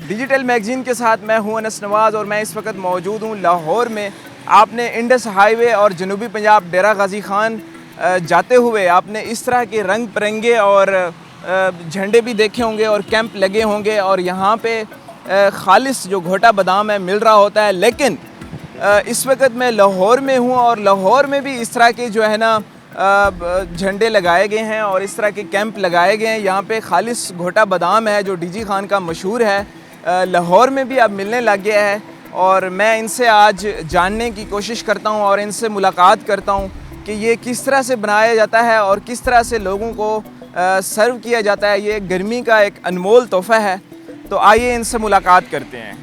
Digital magazine के साथ मैं हूं अनस नवाज़ और मैं इस वक्त मौजूद हूं लाहौर में। आपने इंडस हाईवे और जनूबी पंजाब डेरा गाजी खान जाते हुए आपने इस तरह के रंग बिरंगे और झंडे भी देखे होंगे और कैंप लगे होंगे और यहाँ पे खालिस जो घोटा बादाम है मिल रहा होता है। लेकिन इस वक्त मैं लाहौर में हूँ और लाहौर में भी इस तरह के जो है ना झंडे लगाए गए हैं और इस तरह के कैंप लगाए गए हैं। यहाँ पे खालिस घोटा बादाम है जो डीजी खान का मशहूर है, लाहौर में भी अब मिलने लग गया है और मैं इनसे आज जानने की कोशिश करता हूँ और इनसे मुलाकात करता हूँ कि ये किस तरह से बनाया जाता है और किस तरह से लोगों को सर्व किया जाता है। ये गर्मी का एक अनमोल तोहफ़ा है, तो आइए इनसे मुलाकात करते हैं।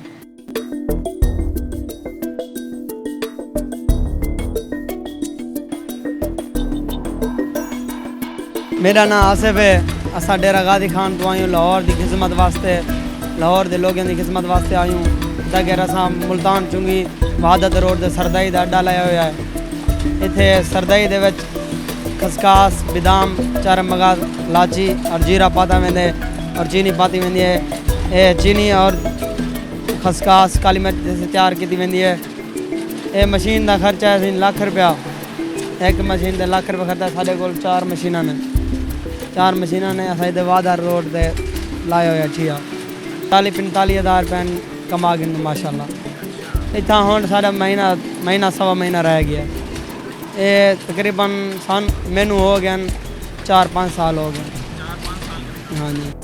मेरा नाम आसिफ है। असा डेरा गाजी खान तो आयूँ लाहौर की खिदमत वास्ते, लाहौर के लोगों की खिदमत वास्ते आयूँ। तक असा मुल्तान चुंगी वहादत रोड से सरदाई का अड्डा लाया हुआ है। इतने सरदाई दे विच खसकास बादाम चार मगा लाची और जीरा पाता वेंदे और चीनी पाती वेंदी है। ये चीनी और खसकास काली मिर्च से तैयार की वेंदी है। ये मशीन का खर्चा है 3 लाख रुपया। एक मशीन का लाख रुपया खर्चा। साढ़े को 4 मशीना ने 4 मशीना ने अस वादार रोड से लाया हुआ छिया 40-45 हज़ार रुपये कमा गए माशाल्लाह। इतना हूँ साढ़ा महीना सवा महीना रह गया। ये तकरीबन मैनू हो गए 4-5 साल हो गए। हाँ जी।